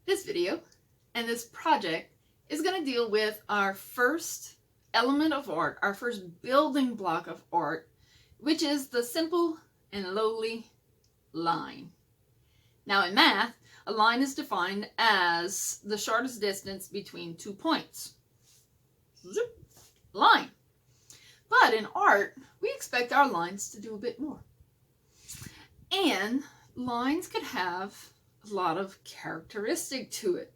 This video and this project is going to deal with our first element of art, our first building block of art, which is the simple and lowly line. Now in math, a line is defined as the shortest distance between 2 points. Zip, line. But in art, we expect our lines to do a bit more. And lines could have a lot of characteristic to it.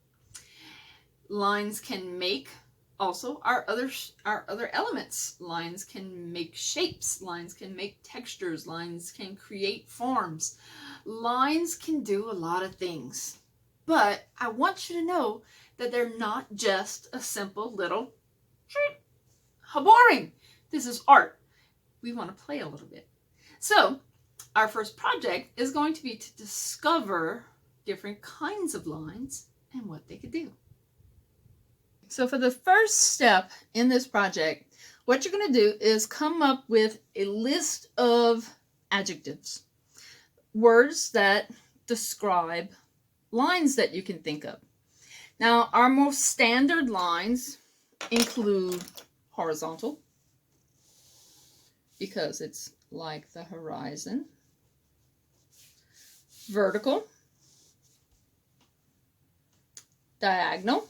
Lines can make also our other elements. Lines can make shapes, lines can make textures, lines can create forms. Lines can do a lot of things. But I want you to know that they're not just a simple little how boring. This is art. We want to play a little bit. So our first project is going to be to discover different kinds of lines and what they could do. So for the first step in this project, what you're going to do is come up with a list of adjectives, words that describe lines that you can think of. Now, our most standard lines include horizontal, because it's like the horizon, vertical, diagonal,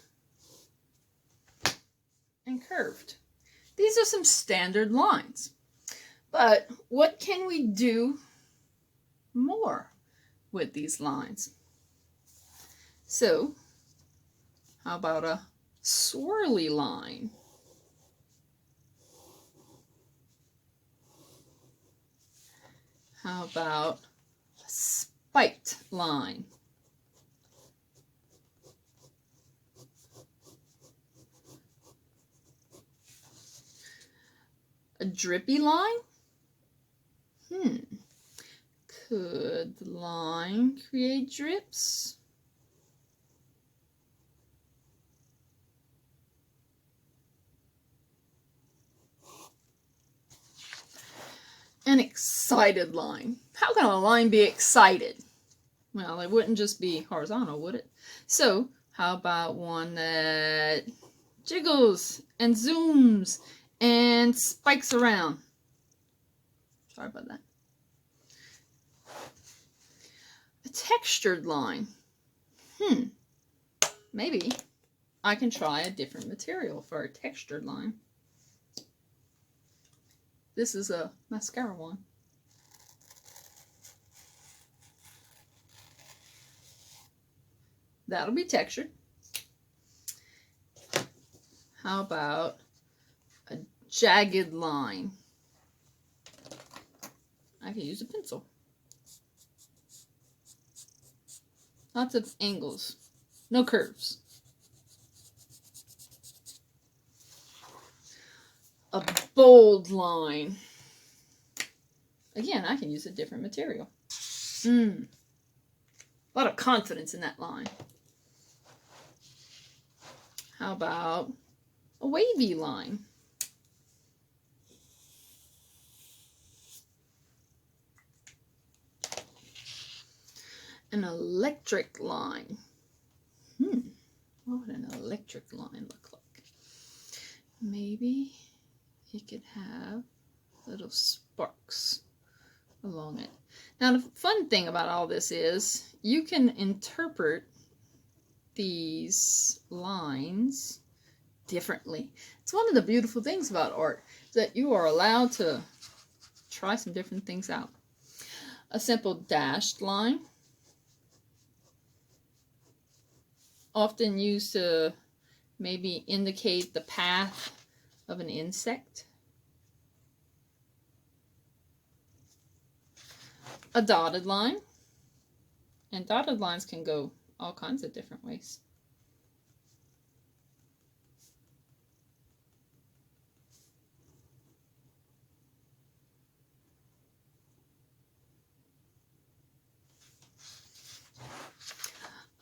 and curved. These are some standard lines. But what can we do more with these lines? So, how about a swirly line? How about a spiked line? A drippy line? Could the line create drips? An excited line. How can a line be excited? Well, it wouldn't just be horizontal, would it? So, how about one that jiggles and zooms and spikes around? Sorry about that. A textured line. Maybe I can try a different material for a textured line. This is a mascara one. That'll be textured. How about a jagged line? I can use a pencil. Lots of angles, no curves. A bold line. Again, I can use a different material. A lot of confidence in that line. How about a wavy line? An electric line. What would an electric line look like? Maybe it could have little sparks along it. Now, the fun thing about all this is you can interpret these lines differently. It's one of the beautiful things about art, that you are allowed to try some different things out. A simple dashed line, often used to maybe indicate the path of an insect. A dotted line, and dotted lines can go all kinds of different ways.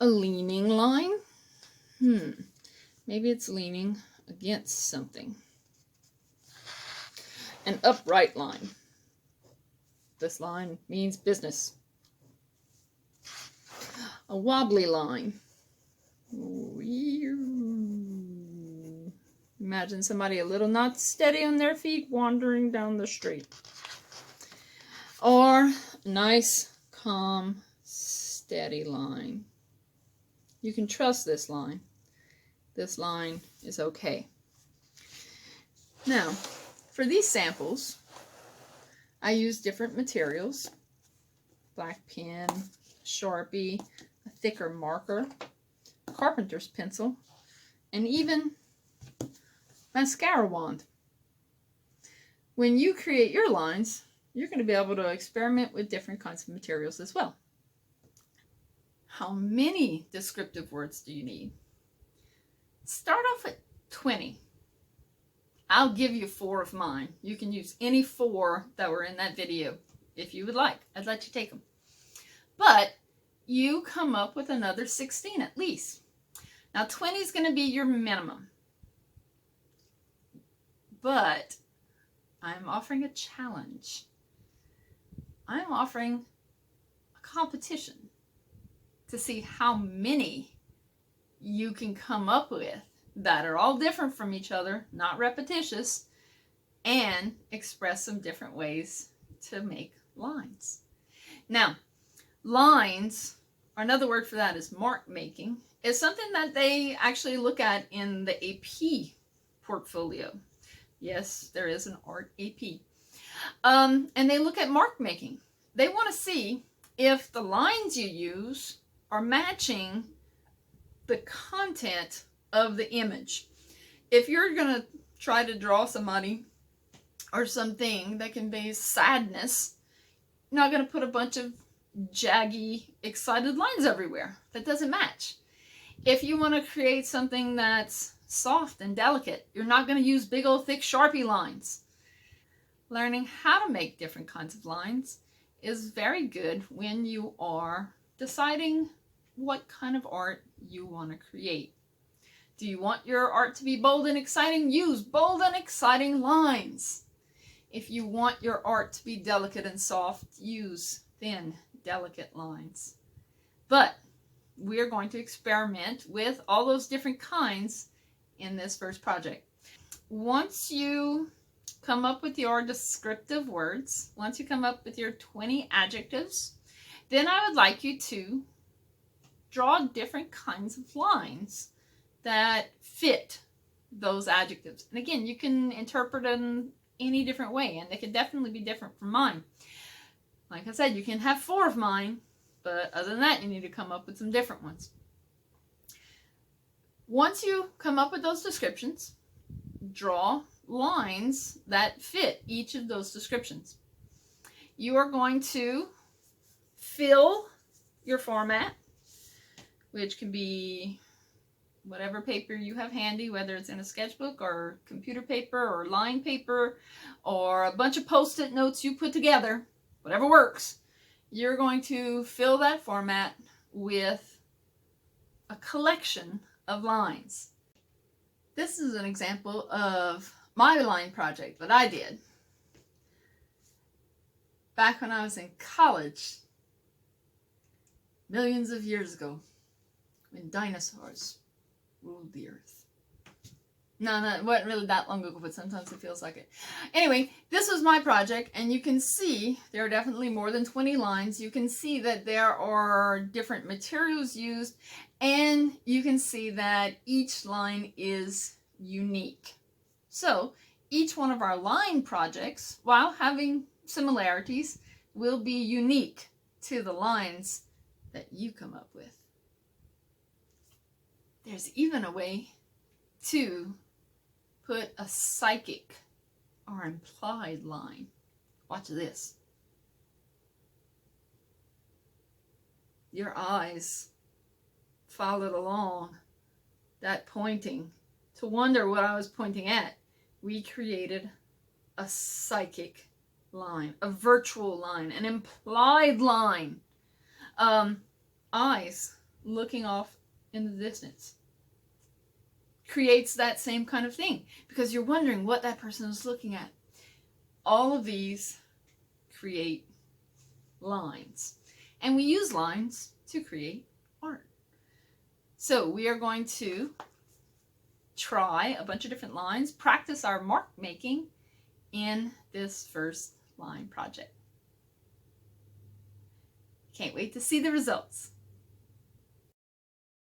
A leaning line. Maybe it's leaning against something. An upright line. This line means business. A wobbly line. Imagine somebody a little not steady on their feet wandering down the street. Or nice, calm, steady line. You can trust this line. This line is okay. Now, for these samples, I use different materials. Black pen, Sharpie, a thicker marker, a carpenter's pencil, and even mascara wand. When you create your lines, you're going to be able to experiment with different kinds of materials as well. How many descriptive words do you need? Start off at 20. I'll give you 4 of mine. You can use any 4 that were in that video if you would like. I'd let you take them. But you come up with another 16 at least. Now 20 is going to be your minimum. But I'm offering a challenge. I'm offering a competition to see how many you can come up with that are all different from each other, not repetitious, and express some different ways to make lines. Now, lines, or another word for that is mark making, is something that they actually look at in the AP portfolio. Yes, there is an art AP. And they look at mark making. They want to see if the lines you use are matching the content of the image. If you're going to try to draw somebody or something that conveys sadness, you're not going to put a bunch of jaggy, excited lines everywhere. That doesn't match. If you want to create something that's soft and delicate, you're not going to use big old thick Sharpie lines. Learning how to make different kinds of lines is very good when you are deciding what kind of art you want to create. Do you want your art to be bold and exciting? Use bold and exciting lines. If you want your art to be delicate and soft, use thin, delicate lines. But we're going to experiment with all those different kinds in this first project. Once you come up with your descriptive words, once you come up with your 20 adjectives, then I would like you to draw different kinds of lines that fit those adjectives. And again, you can interpret them any different way, and they can definitely be different from mine. Like I said, you can have 4 of mine, but other than that, you need to come up with some different ones. Once you come up with those descriptions, draw lines that fit each of those descriptions. You are going to fill your format, which can be whatever paper you have handy, whether it's in a sketchbook or computer paper or line paper or a bunch of post-it notes you put together, whatever works. You're going to fill that format with a collection of lines. This is an example of my line project that I did back when I was in college, millions of years ago, when dinosaurs ruled the earth. No, it wasn't really that long ago, but sometimes it feels like it. Anyway, this was my project, and you can see there are definitely more than 20 lines. You can see that there are different materials used, and you can see that each line is unique. So each one of our line projects, while having similarities, will be unique to the lines that you come up with. There's even a way to put a psychic or implied line. Watch this. Your eyes followed along that pointing to wonder what I was pointing at. We created a psychic line, a virtual line, an implied line. Eyes looking off in the distance creates that same kind of thing because you're wondering what that person is looking at. All of these create lines, and we use lines to create art. So we are going to try a bunch of different lines, practice our mark making in this first line project. Can't wait to see the results.